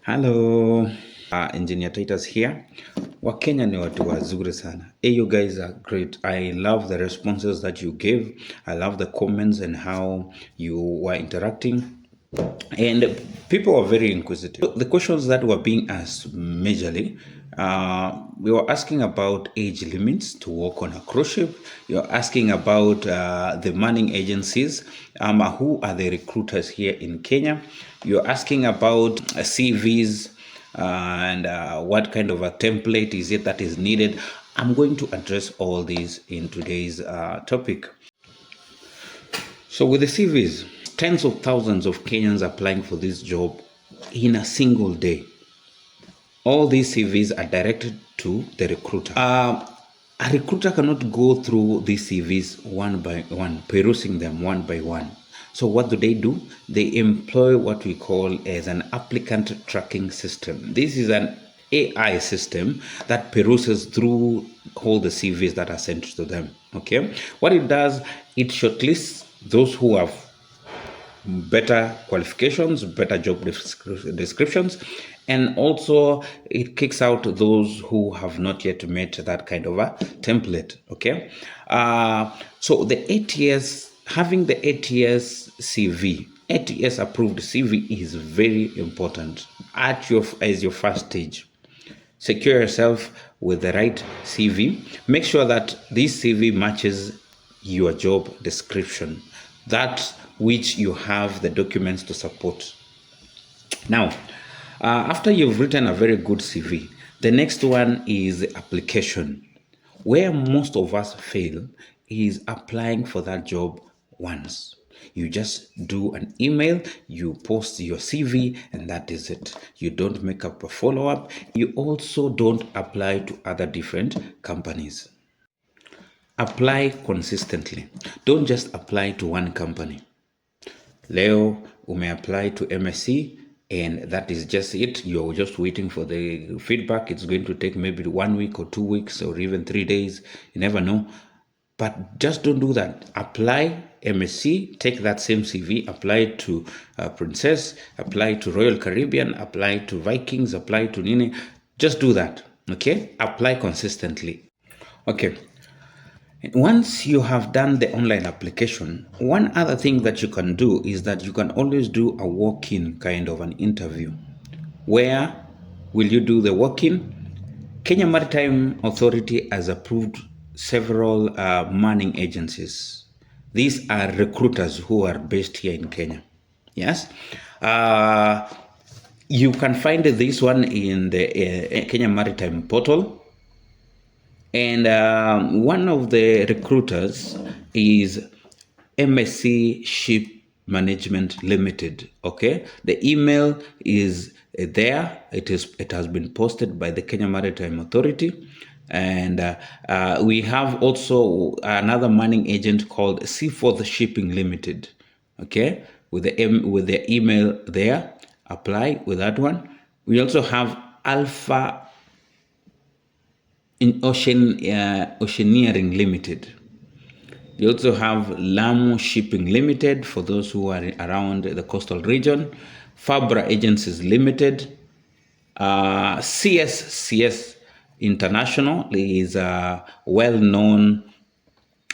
Hello, Engineer Titus here. Wakenya ni watu wazuri sana. Hey, you guys are great. I love the responses that you give. I love the comments and how you were interacting. And people were very inquisitive. The questions that were being asked majorly, we were asking about age limits to work on a cruise ship. You're asking about the manning agencies. Who are the recruiters here in Kenya? You're asking about CVs and what kind of a template is it that is needed. I'm going to address all these in today's topic. So with the CVs, tens of thousands of Kenyans applying for this job in a single day. All these CVs are directed to the recruiter. A recruiter cannot go through these CVs one by one, perusing them one by one. So what do? They employ what we call as an applicant tracking system. This is an AI system that peruses through all the CVs that are sent to them. Okay, what it does, it shortlists those who have better qualifications, better job descriptions, and also it kicks out those who have not yet met that kind of a template. Okay, so the ATS, having the ATS CV, ATS approved CV is very important as your first stage. Secure yourself with the right CV. Make sure that this CV matches your job description, that which you have the documents to support. Now, after you've written a very good CV, the next one is the application. Where most of us fail is applying for that job once. You just do an email, you post your CV, and that is it. You don't make up a follow-up. You also don't apply to other different companies. Apply consistently. Don't just apply to one company. Leo apply to MSc, and that is just it. You're just waiting for the feedback. It's going to take maybe 1 week or 2 weeks or even 3 days. You never know. But just don't do that. Apply MSc, take that same CV, apply to Princess, apply to Royal Caribbean, apply to Vikings, apply to Nini. Just do that, okay? Apply consistently. Okay. Once you have done the online application, one other thing that you can do is that you can always do a walk-in kind of an interview. Where will you do the walk-in? Kenya Maritime Authority has approved several manning agencies. These are recruiters who are based here in Kenya. Yes. You can find this one in the Kenya Maritime portal. And one of the recruiters is MSc Ship Management Limited. Okay. The email is there. It has been posted by the Kenya Maritime Authority. And we have also another manning agent called Seaforth Shipping Limited. Okay, with the email there, apply with that one. We also have Alpha in Oceaneering Limited. We also have Lamu Shipping Limited for those who are around the coastal region. Fabra Agencies Limited. CSCS International is a well-known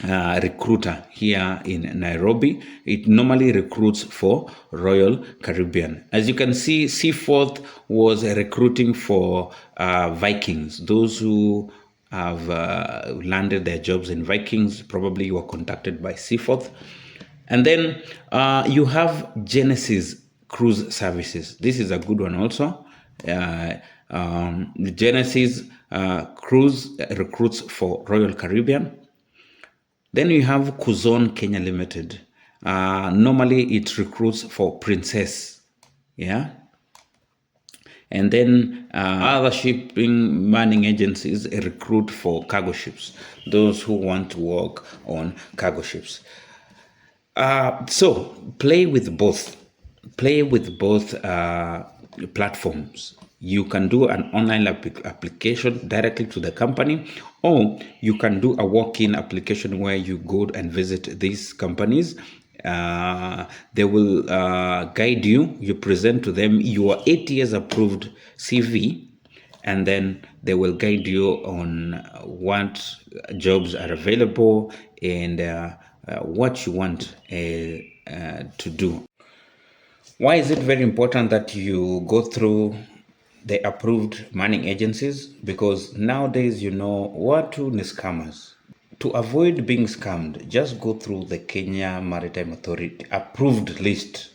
recruiter here in Nairobi. It normally recruits for Royal Caribbean. As you can see, Seaforth was recruiting for Vikings. Those who have landed their jobs in Vikings probably were contacted by Seaforth. And then you have Genesis Cruise Services. This is a good one also. Genesis Cruise recruits for Royal Caribbean. Then you have Kuzon Kenya Limited. Normally it recruits for Princess. Yeah. And then other shipping manning agencies recruit for cargo ships, those who want to work on cargo ships. So play with both. Play with both platforms. You can do an online application directly to the company, or you can do a walk-in application where you go and visit these companies They will guide you. You present to them your ATS approved CV, and then they will guide you on what jobs are available and what you want to do. Why is it very important that you go through the approved manning agencies? Because nowadays, what to scammers. To avoid being scammed, just go through the Kenya Maritime Authority approved list.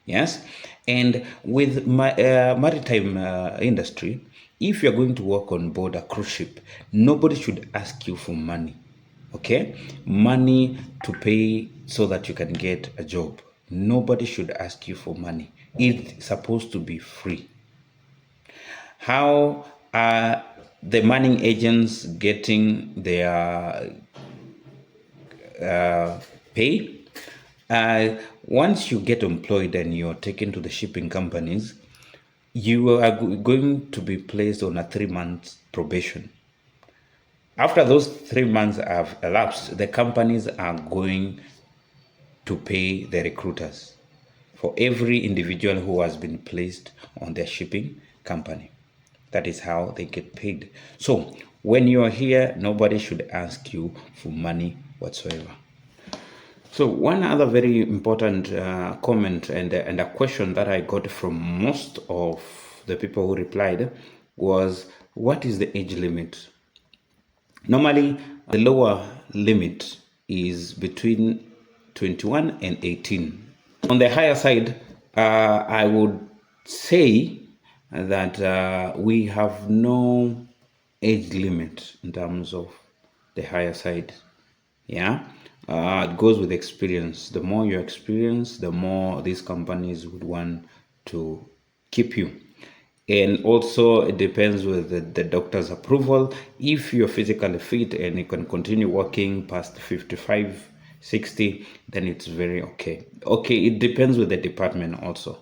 Yes, and with my maritime industry, if you're going to work on board a cruise ship, nobody should ask you for money. Okay, money to pay so that you can get a job. Nobody should ask you for money. It's supposed to be free. How are the manning agents getting their pay? Once you get employed and you're taken to the shipping companies, you are going to be placed on a 3 month probation. After those 3 months have elapsed, the companies are going to pay the recruiters for every individual who has been placed on their shipping company. That is how they get paid. So when you are here, nobody should ask you for money whatsoever. So one other very important comment and a question that I got from most of the people who replied was, what is the age limit? Normally, the lower limit is between 21 and 18. On the higher side, I would say that we have no age limit in terms of the higher side. Yeah, it goes with experience. The more you experience, the more these companies would want to keep you. And also, it depends with the doctor's approval. If you're physically fit and you can continue working past 55, 60, then it's very okay. Okay, it depends with the department also.